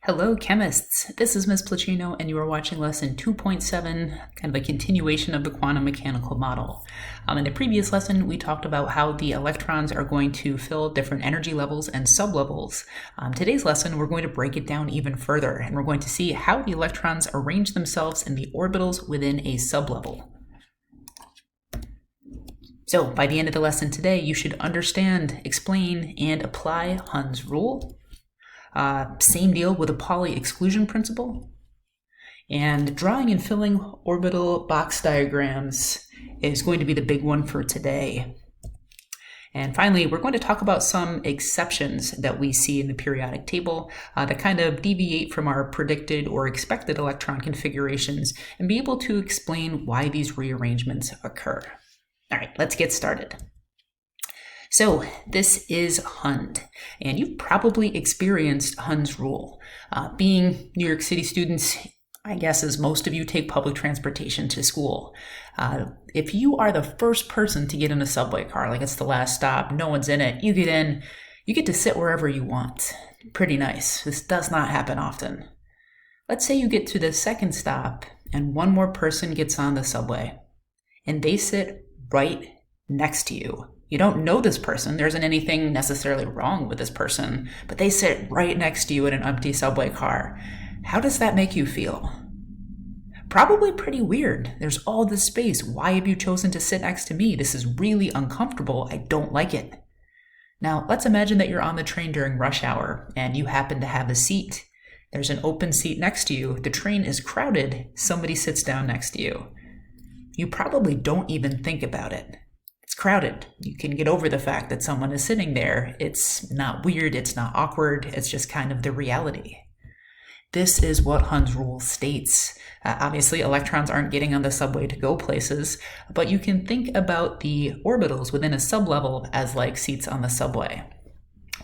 Hello, chemists. This is Ms. Placino, and you are watching lesson 2.7, kind of a continuation of the quantum mechanical model. In the previous lesson, we talked about how the electrons are going to fill different energy levels and sublevels. Today's lesson, we're going to break it down even further, and we're going to see how the electrons arrange themselves in the orbitals within a sublevel. So, by the end of the lesson today, you should understand, explain, and apply Huns Rule. Same deal with the Pauli Exclusion Principle. And drawing and filling orbital box diagrams is going to be the big one for today. And finally, we're going to talk about some exceptions that we see in the periodic table that kind of deviate from our predicted or expected electron configurations and be able to explain why these rearrangements occur. All right, let's get started. So this is Hund, and you've probably experienced Huns Rule. Being New York City students, I guess as most of you take public transportation to school. If you are the first person to get in a subway car, like it's the last stop, no one's in it, you get in, you get to sit wherever you want. Pretty nice. This does not happen often. Let's say you get to the second stop and one more person gets on the subway and they sit right next to you. You don't know this person. There isn't anything necessarily wrong with this person, but they sit right next to you in an empty subway car. How does that make you feel? Probably pretty weird. There's all this space. Why have you chosen to sit next to me? This is really uncomfortable. I don't like it. Now, let's imagine that you're on the train during rush hour and you happen to have a seat. There's an open seat next to you. The train is crowded. Somebody sits down next to you. You probably don't even think about it. It's crowded. You can get over the fact that someone is sitting there. It's not weird. It's not awkward. It's just kind of the reality. This is what Huns Rule states. Obviously, electrons aren't getting on the subway to go places, but you can think about the orbitals within a sublevel as like seats on the subway.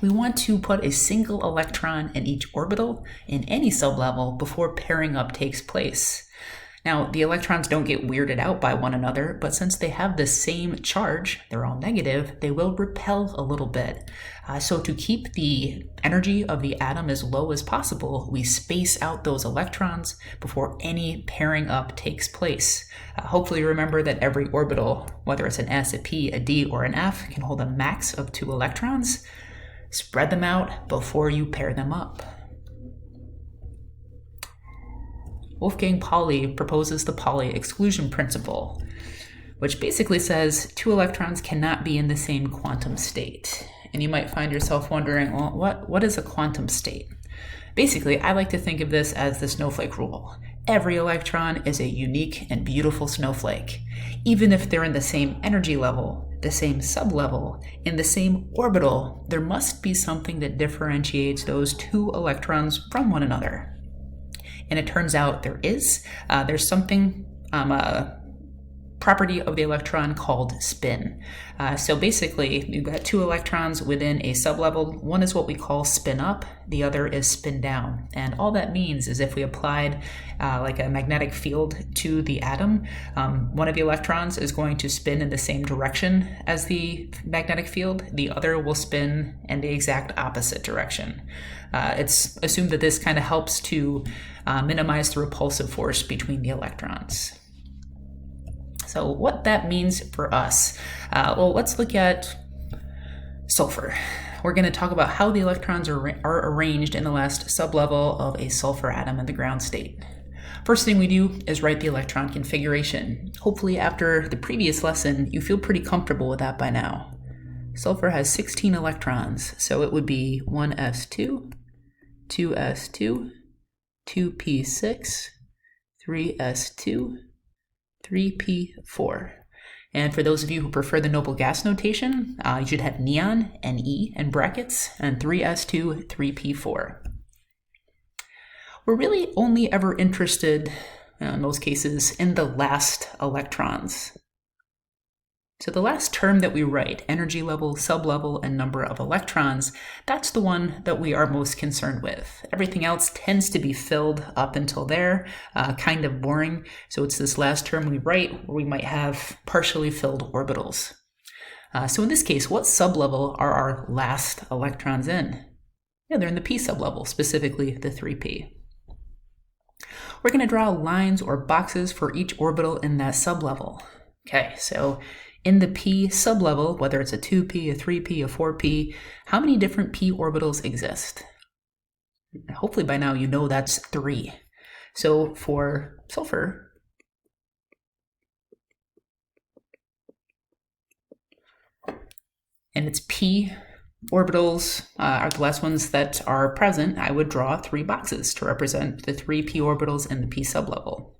We want to put a single electron in each orbital in any sublevel before pairing up takes place. Now, the electrons don't get weirded out by one another, but since they have the same charge, they're all negative, they will repel a little bit. So to keep the energy of the atom as low as possible, we space out those electrons before any pairing up takes place. Hopefully remember that every orbital, whether it's an S, a P, a D, or an F, can hold a max of 2 electrons. Spread them out before you pair them up. Wolfgang Pauli proposes the Pauli Exclusion Principle, which basically says 2 electrons cannot be in the same quantum state. And you might find yourself wondering, well, what is a quantum state? Basically, I like to think of this as the snowflake rule. Every electron is a unique and beautiful snowflake. Even if they're in the same energy level, the same sublevel, in the same orbital, there must be something that differentiates those 2 electrons from one another. And it turns out there is. There's something, a property of the electron called spin. So basically, you've got 2 electrons within a sublevel. One is what we call spin up, the other is spin down. And all that means is if we applied like a magnetic field to the atom, one of the electrons is going to spin in the same direction as the magnetic field. The other will spin in the exact opposite direction. It's assumed that this kind of helps to minimize the repulsive force between the electrons. So what that means for us, well, let's look at sulfur. We're going to talk about how the electrons are arranged in the last sublevel of a sulfur atom in the ground state. First thing we do is write the electron configuration. Hopefully after the previous lesson, you feel pretty comfortable with that by now. Sulfur has 16 electrons, so it would be 1s2, 2s2, 2p6, 3s2, 3p4. And for those of you who prefer the noble gas notation, you should have neon, Ne, in brackets, and 3s2, 3p4. We're really only ever interested, in most cases, in the last electrons. So the last term that we write, energy level, sublevel, and number of electrons, that's the one that we are most concerned with. Everything else tends to be filled up until there, kind of boring. So it's this last term we write where we might have partially filled orbitals. So in this case, what sublevel are our last electrons in? Yeah, they're in the p sublevel, specifically the 3p. We're going to draw lines or boxes for each orbital in that sublevel. Okay, so in the p sublevel, whether it's a 2p, a 3p, a 4p, how many different p orbitals exist? Hopefully by now you know that's 3. So for sulfur, and its p orbitals are the last ones that are present, I would draw 3 boxes to represent the 3 p orbitals in the p sublevel.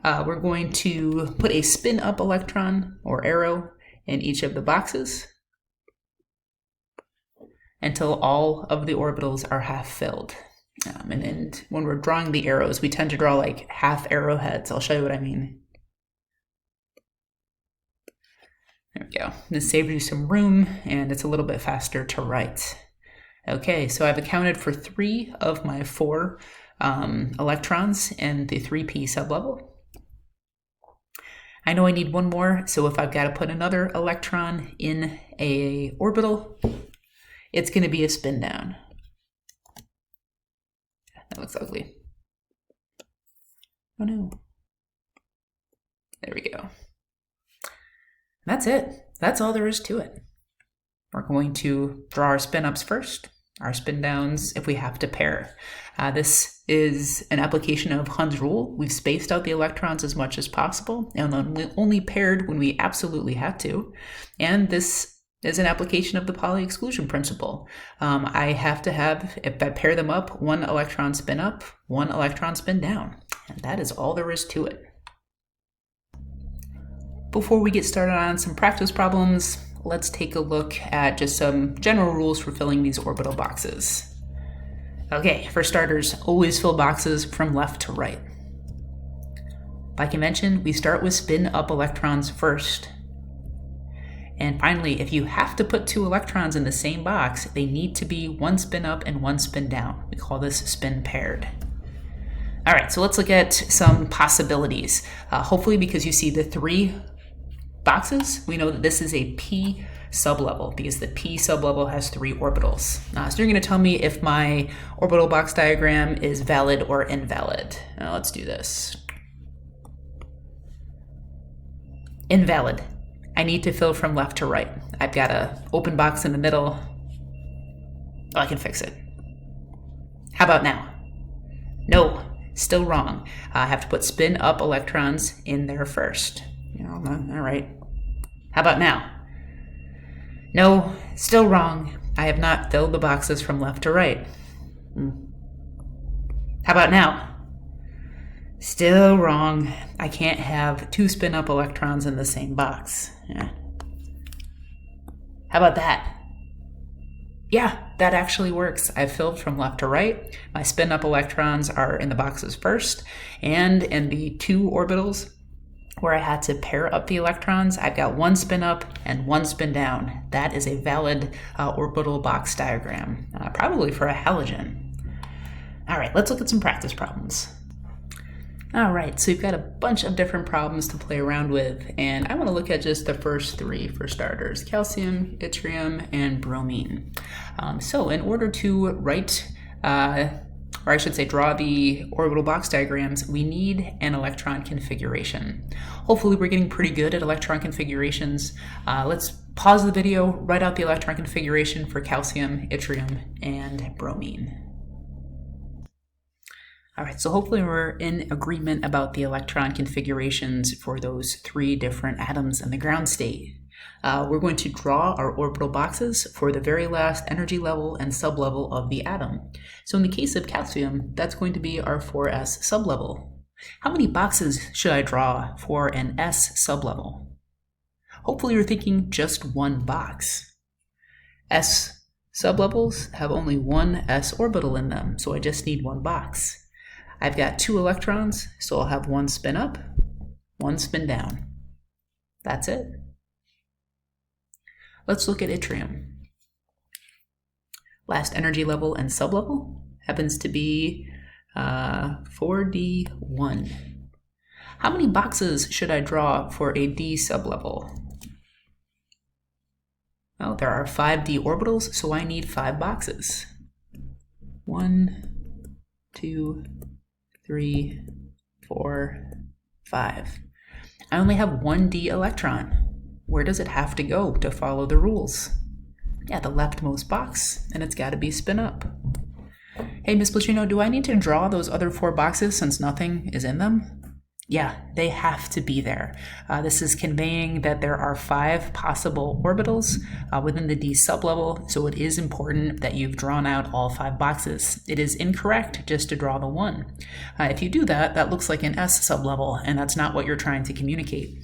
We're going to put a spin up electron or arrow in each of the boxes until all of the orbitals are half filled. And then when we're drawing the arrows, we tend to draw like half arrowheads. I'll show you what I mean. There we go. This saves you some room, and it's a little bit faster to write. Okay, so I've accounted for 3 of my 4 electrons in the 3p sublevel. I know I need one more, so if I've got to put another electron in a orbital, it's going to be a spin down. That looks ugly. Oh no. There we go. That's it. That's all there is to it. We're going to draw our spin ups first, our spin downs if we have to pair. This is an application of Huns Rule. We've spaced out the electrons as much as possible and only paired when we absolutely had to. And this is an application of the Pauli Exclusion Principle. I have to have, if I pair them up, 1 electron spin up, 1 electron spin down. And that is all there is to it. Before we get started on some practice problems, let's take a look at just some general rules for filling these orbital boxes. Okay, for starters, always fill boxes from left to right. By convention, we start with spin up electrons first. And finally, if you have to put 2 electrons in the same box, they need to be 1 spin up and 1 spin down. We call this spin paired. All right, so let's look at some possibilities. Hopefully, because you see the 3 boxes, we know that this is a p sublevel because the p sublevel has 3 orbitals. So you're going to tell me if my orbital box diagram is valid or invalid. Now let's do this. Invalid. I need to fill from left to right. I've got an open box in the middle. Oh, I can fix it. How about now? No, still wrong. I have to put spin up electrons in there first. All right. How about now? No, still wrong. I have not filled the boxes from left to right. How about now? Still wrong. I can't have 2 spin up electrons in the same box. Yeah. How about that? Yeah, that actually works. I've filled from left to right. My spin up electrons are in the boxes first, and in the 2 orbitals where I had to pair up the electrons, I've got 1 spin up and 1 spin down. That is a valid orbital box diagram, probably for a halogen. All right, let's look at some practice problems. All right, so we've got a bunch of different problems to play around with, and I want to look at just the first 3 for starters: calcium, yttrium, and bromine. So in order to write, or I should say draw the orbital box diagrams, we need an electron configuration. Hopefully we're getting pretty good at electron configurations. Let's pause the video, write out the electron configuration for calcium, yttrium, and bromine. All right, so hopefully we're in agreement about the electron configurations for those 3 different atoms in the ground state. We're going to draw our orbital boxes for the very last energy level and sublevel of the atom. So in the case of calcium, that's going to be our 4s sublevel. How many boxes should I draw for an s sublevel? Hopefully you're thinking just 1 box. S sublevels have only 1 s orbital in them, so I just need 1 box. I've got 2 electrons, so I'll have 1 spin up, 1 spin down. That's it. Let's look at yttrium. Last energy level and sublevel happens to be 4d1. How many boxes should I draw for a d sublevel? Well, there are 5d orbitals, so I need 5 boxes. 1, 2, 3, 4, 5. I only have 1d electron. Where does it have to go to follow the rules? Yeah, the leftmost box, and it's got to be spin up. Hey, Ms. Blachino, do I need to draw those other 4 boxes since nothing is in them? Yeah, they have to be there. This is conveying that there are 5 possible orbitals within the d sublevel, so it is important that you've drawn out all 5 boxes. It is incorrect just to draw the 1. If you do that, that looks like an s sublevel, and that's not what you're trying to communicate.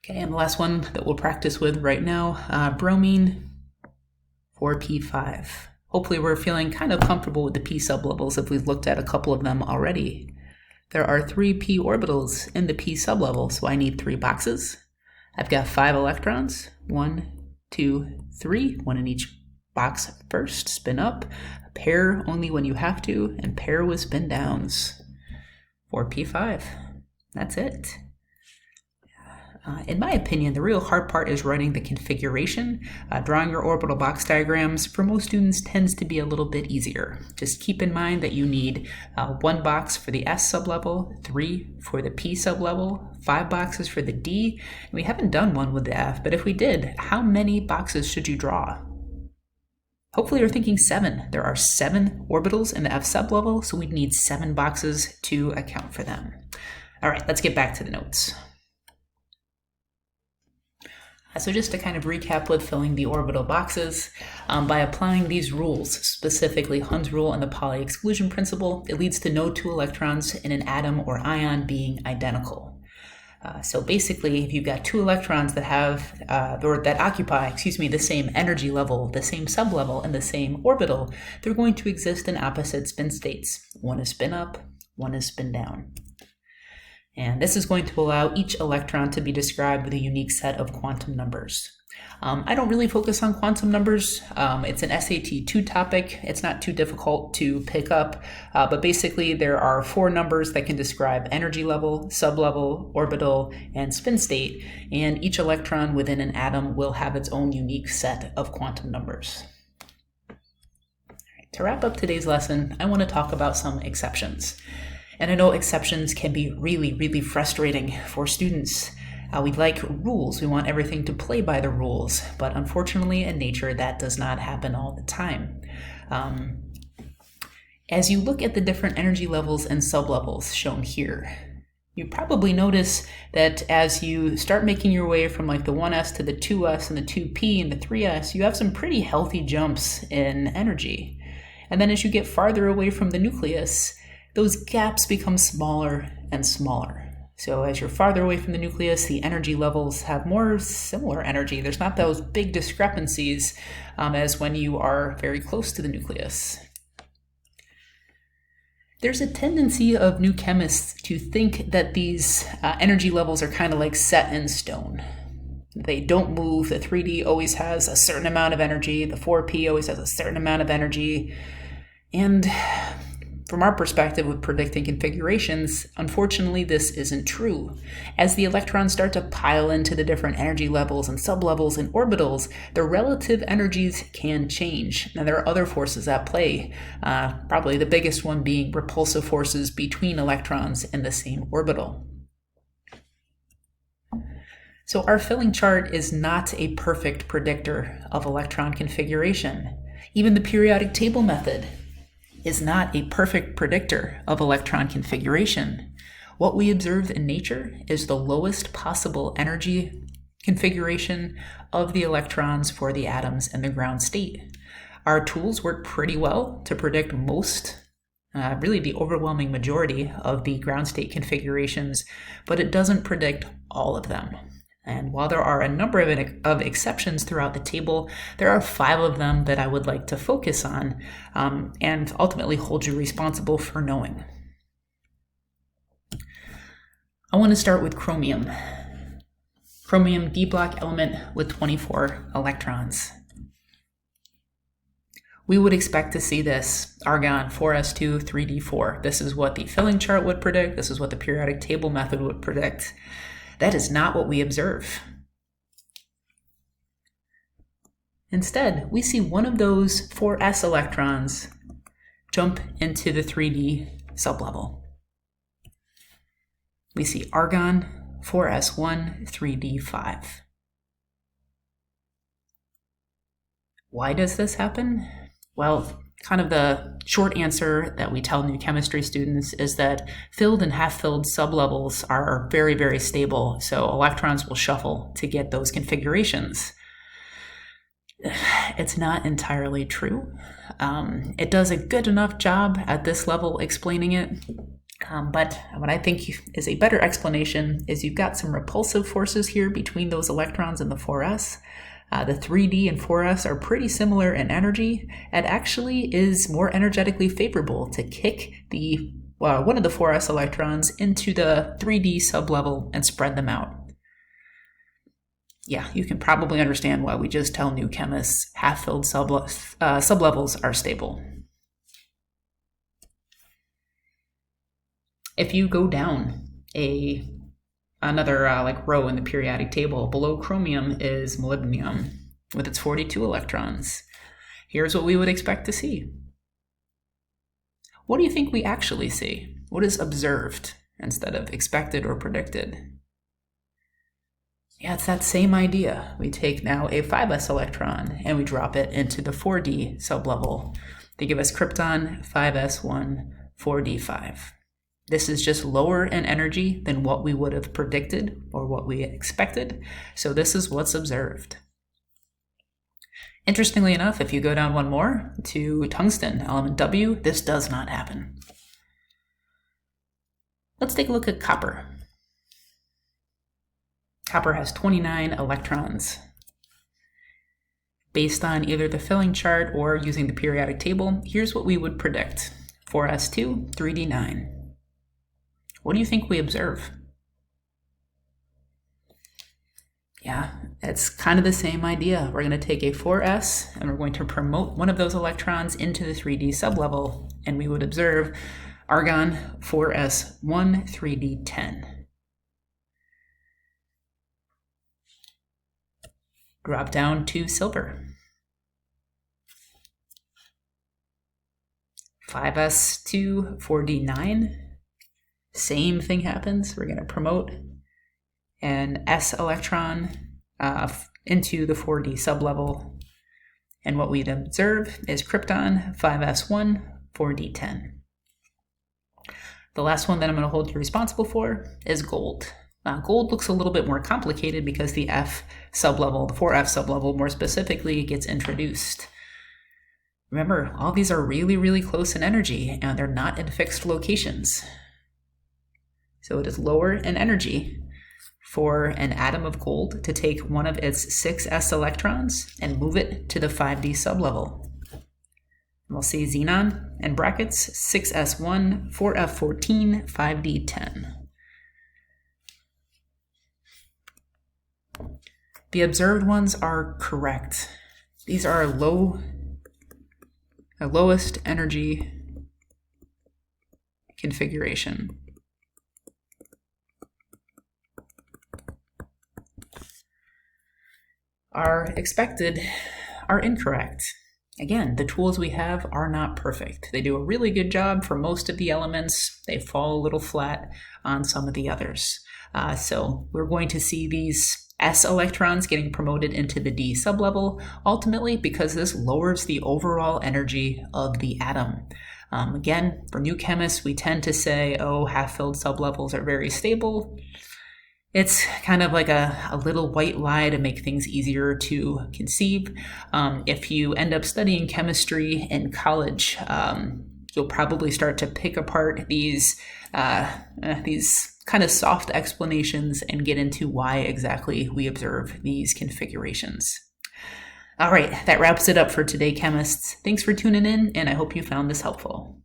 Okay, and the last one that we'll practice with right now, bromine 4p5. Hopefully we're feeling kind of comfortable with the p sublevels if we've looked at a couple of them already. There are 3 p orbitals in the p sublevel, so I need 3 boxes. I've got 5 electrons, 1, 2, 3, 1 in each box first, spin up, pair only when you have to, and pair with spin downs. 4p5, that's it. In my opinion, the real hard part is writing the configuration. Drawing your orbital box diagrams for most students tends to be a little bit easier. Just keep in mind that you need 1 box for the S sublevel, 3 for the P sublevel, 5 boxes for the D. And we haven't done one with the F, but if we did, how many boxes should you draw? Hopefully you're thinking 7. There are 7 orbitals in the F sublevel, so we'd need 7 boxes to account for them. All right, let's get back to the notes. So just to kind of recap with filling the orbital boxes, by applying these rules, specifically Huns Rule and the Pauli Exclusion Principle, it leads to no 2 electrons in an atom or ion being identical. So basically, if you've got 2 electrons that have, or that occupy, the same energy level, the same sublevel, and the same orbital, they're going to exist in opposite spin states. One is spin up, one is spin down. And this is going to allow each electron to be described with a unique set of quantum numbers. I don't really focus on quantum numbers. It's an SAT 2 topic. It's not too difficult to pick up, but basically there are 4 numbers that can describe energy level, sublevel, orbital, and spin state, and each electron within an atom will have its own unique set of quantum numbers. All right, to wrap up today's lesson, I want to talk about some exceptions. And I know exceptions can be really, really frustrating for students. We like rules. We want everything to play by the rules. But unfortunately, in nature, that does not happen all the time. As you look at the different energy levels and sublevels shown here, you probably notice that as you start making your way from like the 1s to the 2s and the 2p and the 3s, you have some pretty healthy jumps in energy. And then as you get farther away from the nucleus, those gaps become smaller and smaller. So as you're farther away from the nucleus, the energy levels have more similar energy. There's not those big discrepancies as when you are very close to the nucleus. There's a tendency of new chemists to think that these energy levels are kind of like set in stone. They don't move. The 3D always has a certain amount of energy. The 4P always has a certain amount of energy. And from our perspective with predicting configurations, unfortunately, this isn't true. As the electrons start to pile into the different energy levels and sublevels and orbitals, their relative energies can change. Now, there are other forces at play, probably the biggest one being repulsive forces between electrons in the same orbital. So our filling chart is not a perfect predictor of electron configuration. Even the periodic table method is not a perfect predictor of electron configuration. What we observe in nature is the lowest possible energy configuration of the electrons for the atoms in the ground state. Our tools work pretty well to predict most, really the overwhelming majority of the ground state configurations, but it doesn't predict all of them. And while there are a number of exceptions throughout the table, there are 5 of them that I would like to focus on and ultimately hold you responsible for knowing. I want to start with chromium. Chromium D block element with 24 electrons. We would expect to see this argon 4s2 3d4. This is what the filling chart would predict. This is what the periodic table method would predict. That is not what we observe. Instead, we see one of those 4s electrons jump into the 3d sublevel. We see argon 4s1 3d5. Why does this happen? Well, kind of the short answer that we tell new chemistry students is that filled and half-filled sublevels are very, very stable, so electrons will shuffle to get those configurations. It's not entirely true. It does a good enough job at this level explaining it, but what I think is a better explanation is you've got some repulsive forces here between those electrons and the 4s. The 3D and 4s are pretty similar in energy, and actually is more energetically favorable to kick the one of the 4s electrons into the 3D sublevel and spread them out. Yeah, you can probably understand why we just tell new chemists half-filled sublevels are stable. If you go down another row in the periodic table, below chromium is molybdenum with its 42 electrons. Here's what we would expect to see. What do you think we actually see? What is observed instead of expected or predicted? Yeah, it's that same idea. We take now a 5s electron and we drop it into the 4d sublevel. They give us krypton 5s1 4d5. This is just lower in energy than what we would have predicted or what we expected, so this is what's observed. Interestingly enough, if you go down one more to tungsten, element W, this does not happen. Let's take a look at copper. Copper has 29 electrons. Based on either the filling chart or using the periodic table, here's what we would predict. 4s2, 3d9. What do you think we observe? Yeah, it's kind of the same idea. We're going to take a 4s and we're going to promote one of those electrons into the 3d sublevel, and we would observe argon 4s1 3d10. Drop down to silver. 5s2 4d9. Same thing happens. We're going to promote an s electron into the 4d sublevel, and what we'd observe is krypton 5s1 4d10. The last one that I'm going to hold you responsible for is gold. Gold looks a little bit more complicated because the f sublevel, the 4f sublevel more specifically, gets introduced. Remember, all these are really, really close in energy, and they're not in fixed locations. So it is lower in energy for an atom of gold to take one of its 6s electrons and move it to the 5d sublevel. We'll see xenon in brackets 6s1 4f14 5d10. The observed ones are correct. These are lowest energy configuration. Are expected are incorrect. Again, the tools we have are not perfect. They do a really good job for most of the elements. They fall a little flat on some of the others. So we're going to see these s electrons getting promoted into the d sublevel, ultimately because this lowers the overall energy of the atom. Again, for new chemists, we tend to say, oh, half-filled sublevels are very stable. It's kind of like a little white lie to make things easier to conceive. If you end up studying chemistry in college, you'll probably start to pick apart these kind of soft explanations and get into why exactly we observe these configurations. All right, that wraps it up for today, chemists. Thanks for tuning in, and I hope you found this helpful.